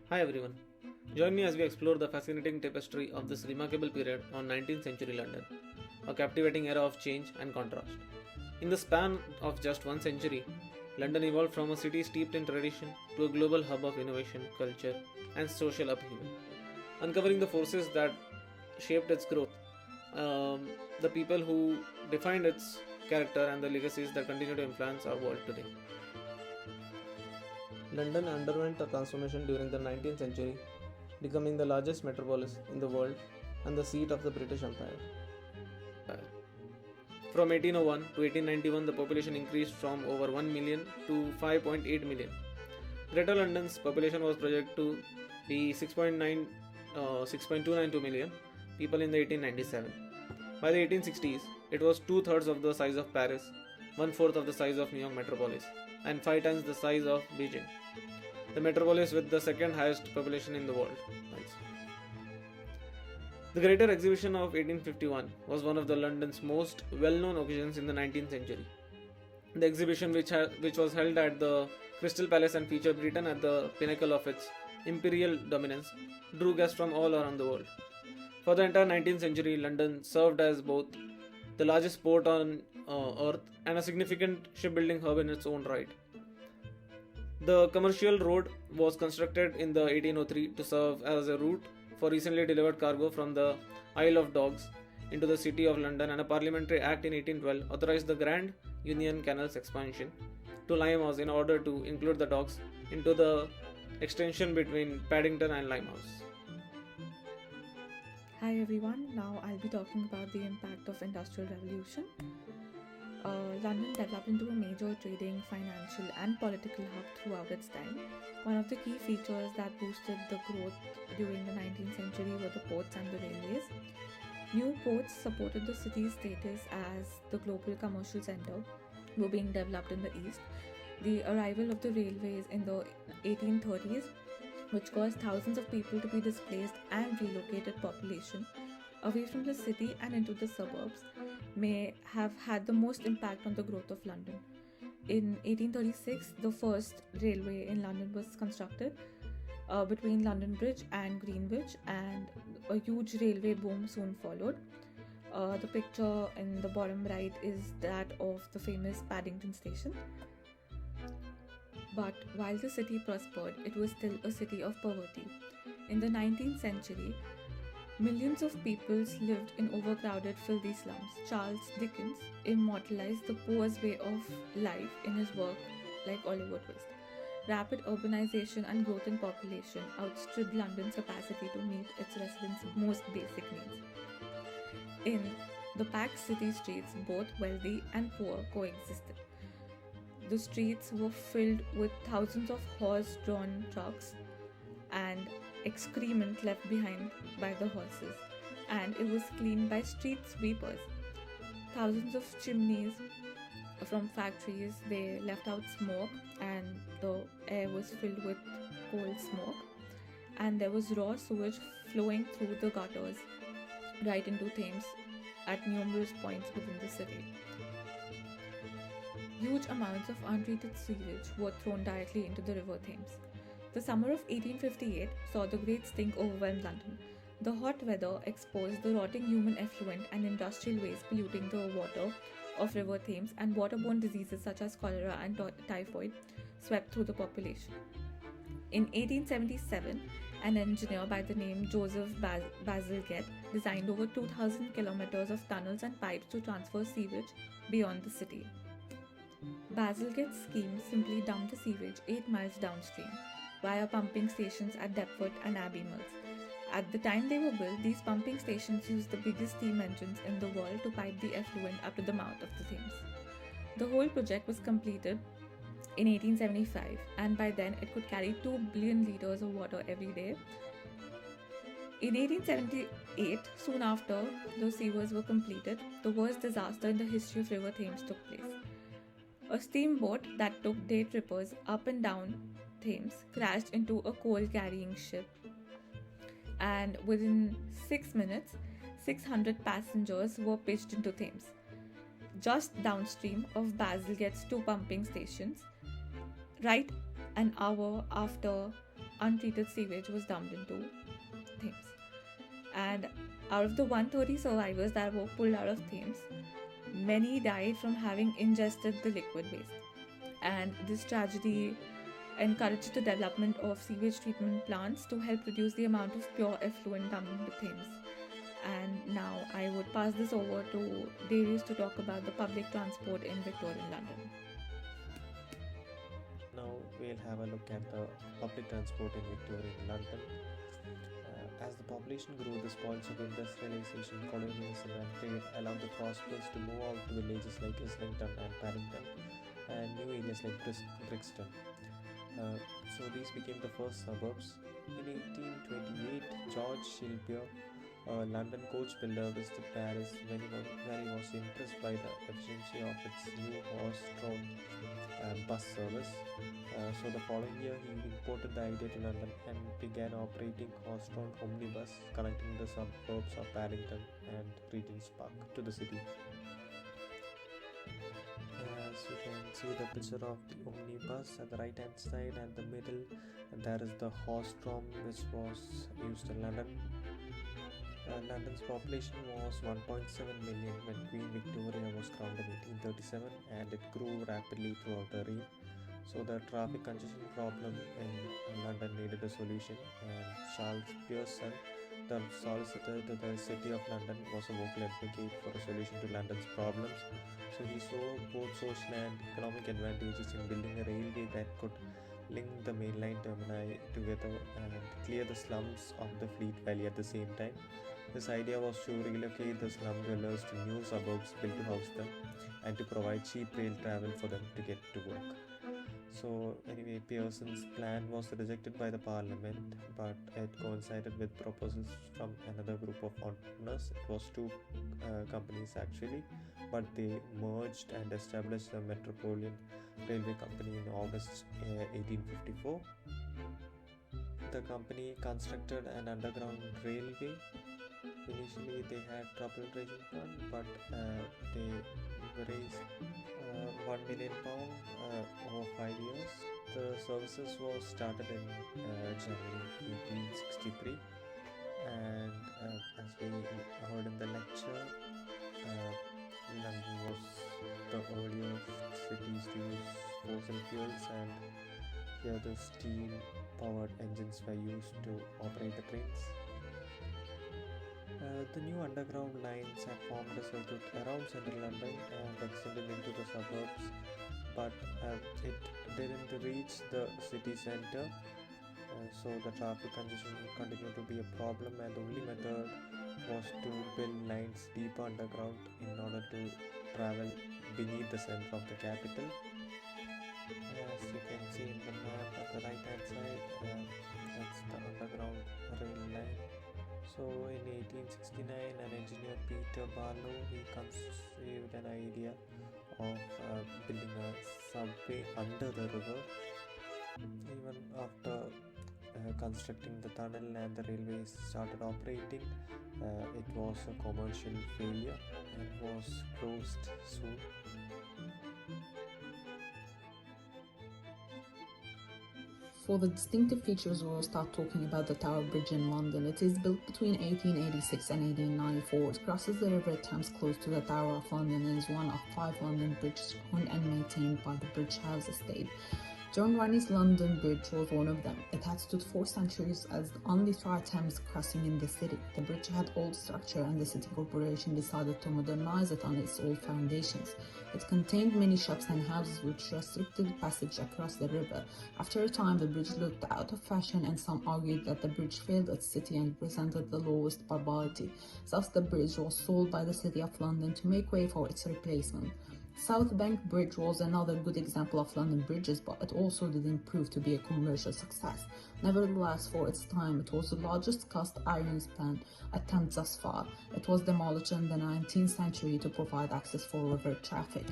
Hi everyone. Join me as we explore the fascinating tapestry of this remarkable period on 19th century London, a captivating era of change and contrast. In the span of just one century, London evolved from a city steeped in tradition to a global hub of innovation, culture, and social upheaval. Uncovering the forces that shaped its growth, the people who defined its character, and the legacies that continue to influence our world today. London underwent a transformation during the 19th century, becoming the largest metropolis in the world and the seat of the British Empire. From 1801 to 1891, the population increased from over 1 million to 5.8 million. Greater London's population was projected to be 6.292 million people in the 1897. By the 1860s, it was two-thirds of the size of Paris, one-fourth of the size of New York metropolis, and five times the size of Beijing, the metropolis with the second highest population in the world. Thanks. The Greater Exhibition of 1851 was one of the London's most well-known occasions in the 19th century. The exhibition, which was held at the Crystal Palace and featured Britain at the pinnacle of its imperial dominance, drew guests from all around the world. For the entire 19th century, London served as both the largest port on earth and a significant shipbuilding hub in its own right. The commercial road was constructed in the 1803 to serve as a route for recently delivered cargo from the Isle of Dogs into the city of London, and a parliamentary act in 1812 authorized the Grand Union Canal's expansion to Limehouse in order to include the docks into the extension between Paddington and Limehouse. Hi everyone, now I'll be talking about the impact of Industrial Revolution. London developed into a major trading, financial and political hub throughout its time. One of the key features that boosted the growth during the 19th century were the ports and the railways. New ports supported the city's status as the global commercial center were being developed in the east. The arrival of the railways in the 1830s, which caused thousands of people to be displaced and relocated population away from the city and into the suburbs, may have had the most impact on the growth of London. In 1836, the first railway in London was constructed between London Bridge and Greenwich, and a huge railway boom soon followed. The picture in the bottom right is that of the famous Paddington Station. But while the city prospered, it was still a city of poverty. In the 19th century, millions of people lived in overcrowded, filthy slums. Charles Dickens immortalized the poor's way of life in his work like Oliver Twist. Rapid urbanization and growth in population outstripped London's capacity to meet its residents' most basic needs. In the packed city streets, both wealthy and poor coexisted. The streets were filled with thousands of horse-drawn trucks and excrement left behind by the horses, and it was cleaned by street sweepers. Thousands of chimneys from factories, they left out smoke, and the air was filled with coal smoke, and there was raw sewage flowing through the gutters right into Thames at numerous points within the city. Huge amounts of untreated sewage were thrown directly into the River Thames. The summer of 1858 saw the Great Stink overwhelm London. The hot weather exposed the rotting human effluent and industrial waste polluting the water of River Thames, and waterborne diseases such as cholera and typhoid swept through the population. In 1877, an engineer by the name Joseph Bazalgette designed over 2,000 kilometers of tunnels and pipes to transfer sewage beyond the city. Bazalgette's scheme simply dumped the sewage 8 miles downstream via pumping stations at Deptford and Abbey Mills. At the time they were built, these pumping stations used the biggest steam engines in the world to pipe the effluent up to the mouth of the Thames. The whole project was completed in 1875, and by then it could carry 2 billion liters of water every day. In 1878, soon after the sewers were completed, the worst disaster in the history of River Thames took place. A steamboat that took day trippers up and down Thames crashed into a coal-carrying ship, and within 6 minutes, 600 passengers were pitched into Thames. Just downstream of Bazalgette's 2 pumping stations, right an hour after untreated sewage was dumped into Thames. And out of the 130 survivors that were pulled out of Thames, many died from having ingested the liquid waste. And this tragedy encouraged the development of sewage treatment plants to help reduce the amount of pure effluent dumped into Thames. And now I would pass this over to Darius to talk about the public transport in Victorian London. Now we'll have a look at the public transport in Victorian London. As the population grew, the spoils of industrialization, colonialism, and trade allowed the prosperous to move out to villages like Islington and Paddington, and new areas like Brixton. So these became the first suburbs. In 1828, George Shilpier, a London coach builder, visited Paris where he was impressed by the efficiency of its new horse-drawn bus service. So the following year, he imported the idea to London and began operating horse-drawn omnibus connecting the suburbs of Paddington and Regent's Park to the city. As you can see the picture of the omnibus at the right hand side and the middle, and there is the horse-drawn which was used in London. London's population was 1.7 million when Queen Victoria was crowned in 1837, and it grew rapidly throughout her reign. So the traffic congestion problem in London needed a solution, and Charles Pearson, the solicitor to the City of London, was a vocal advocate for a solution to London's problems. So he saw both social and economic advantages in building a railway that could link the mainline termini together and clear the slums of the Fleet Valley at the same time. His idea was to relocate the slum dwellers to new suburbs built to house them and to provide cheap rail travel for them to get to work. So anyway, Pearson's plan was rejected by the parliament, but it coincided with proposals from another group of entrepreneurs. It was two companies actually, but they merged and established the Metropolitan Railway Company in August 1854. The company constructed an underground railway. Initially, they had trouble raising funds, but they raised £1 million over 5 years. The services was started in January 1863, and as we heard in the lecture, London was the earliest cities to use fossil fuels, and here the steam-powered engines were used to operate the trains. The new underground lines had formed a circuit around central London and extended into the suburbs, but it didn't reach the city centre, so the traffic congestion continued to be a problem, and the only method was to build lines deeper underground in order to travel beneath the centre of the capital. As you can see in the map at the right hand side, that's the underground rail line. So in 1869, an engineer, Peter Barlow, he conceived an idea of building a subway under the river. Even after constructing the tunnel and the railways started operating, it was a commercial failure and was closed soon. For the distinctive features, we'll start talking about the Tower Bridge in London. It is built between 1886 and 1894. It crosses the River Thames close to the Tower of London and is one of 5 London bridges owned and maintained by the Bridge House estate. John Rennie's London Bridge was one of them. It had stood for centuries as the only Tri-Thames crossing in the city. The bridge had old structure and the city corporation decided to modernize it on its old foundations. It contained many shops and houses which restricted passage across the river. After a time, the bridge looked out of fashion and some argued that the bridge failed its city and presented the lowest barbarity. Thus, the bridge was sold by the City of London to make way for its replacement. South Bank Bridge was another good example of London bridges, but it also didn't prove to be a commercial success. Nevertheless, for its time, it was the largest cast iron span attempt thus far. It was demolished in the 19th century to provide access for river traffic.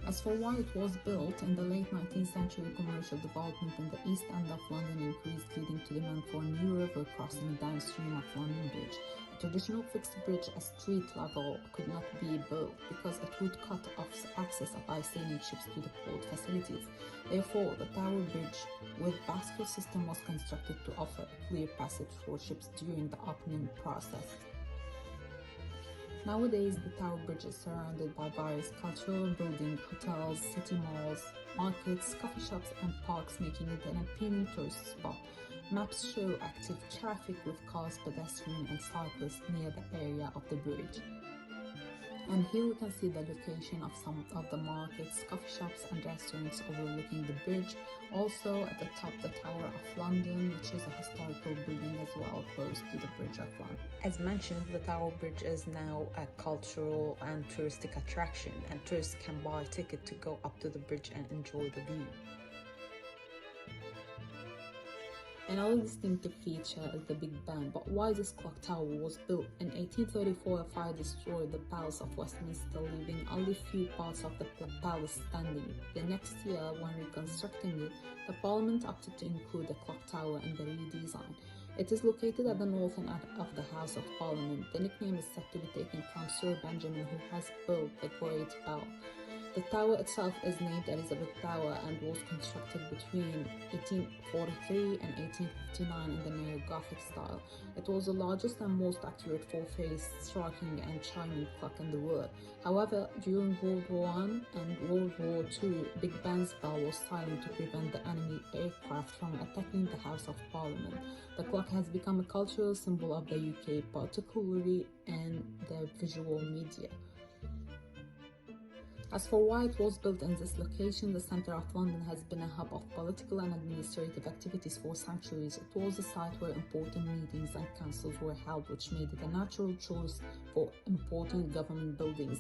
As for why it was built, in the late 19th century, commercial development in the east end of London increased, leading to demand for a new river crossing downstream of London Bridge. traditional fixed bridge at street level could not be built because it would cut off access by sailing ships to the port facilities. Therefore, the Tower Bridge with bascule system was constructed to offer a clear passage for ships during the opening process. Nowadays, the Tower Bridge is surrounded by various cultural buildings, hotels, city malls, markets, coffee shops, and parks, making it an appealing tourist spot. Maps show active traffic with cars, pedestrians, and cyclists near the area of the bridge. And here we can see the location of some of the markets, coffee shops, and restaurants overlooking the bridge. Also at the top, the Tower of London, which is a historical building as well, close to the Bridge of London. As mentioned, the Tower Bridge is now a cultural and touristic attraction, and tourists can buy a ticket to go up to the bridge and enjoy the view. Another distinctive feature is the Big Ben, but why this clock tower was built? In 1834, a fire destroyed the Palace of Westminster, leaving only few parts of the palace standing. The next year, when reconstructing it, the Parliament opted to include the clock tower in the redesign. It is located at the northern end of the House of Parliament. The nickname is said to be taken from Sir Benjamin, who has built the Great Bell. The tower itself is named Elizabeth Tower and was constructed between 1843 and 1859 in the neo-Gothic style. It was the largest and most accurate full-face striking and chiming clock in the world. However, during World War I and World War II, Big Ben's bell was silent to prevent the enemy aircraft from attacking the House of Parliament. The clock has become a cultural symbol of the UK, particularly in the visual media. As for why it was built in this location, the centre of London has been a hub of political and administrative activities for centuries. It was a site where important meetings and councils were held, which made it a natural choice for important government buildings.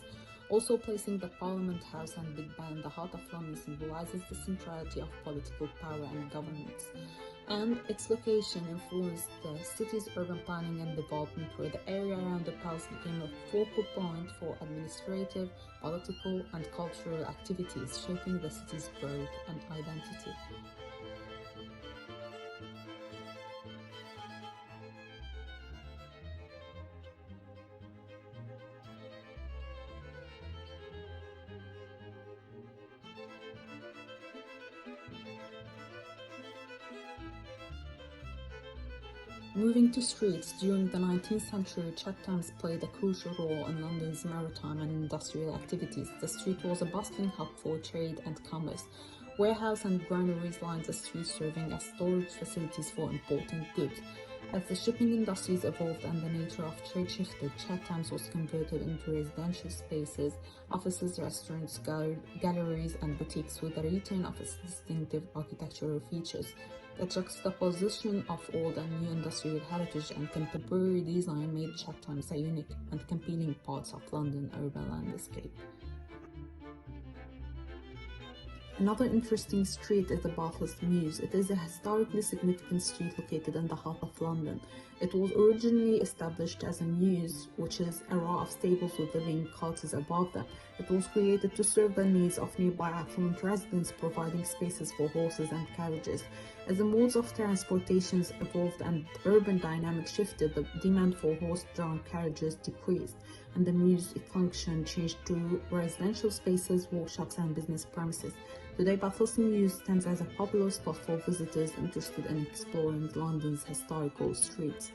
Also, placing the Parliament House and Big Ben in the heart of London symbolises the centrality of political power and governance. And its location influenced the city's urban planning and development, where the area around the palace became a focal point for administrative, political, and cultural activities, shaping the city's growth and identity. Moving to streets, during the 19th century, Chatham's played a crucial role in London's maritime and industrial activities. The street was a bustling hub for trade and commerce. Warehouse and granaries lined the street, serving as storage facilities for important goods. As the shipping industries evolved and the nature of trade shifted, Chatham's was converted into residential spaces, offices, restaurants, galleries, and boutiques, with a return of its distinctive architectural features. The juxtaposition of old and new industrial heritage and contemporary design made Chatham's a unique and compelling part of London's urban landscape. Another interesting street is the Bathurst Mews. It is a historically significant street located in the heart of London. It was originally established as a mews, which is a row of stables with living quarters above them. It was created to serve the needs of nearby affluent residents, providing spaces for horses and carriages. As the modes of transportation evolved and urban dynamics shifted, the demand for horse-drawn carriages decreased, and the mews function changed to residential spaces, workshops, and business premises. Today, Bathurst Mews stands as a popular spot for visitors interested in exploring London's historical streets.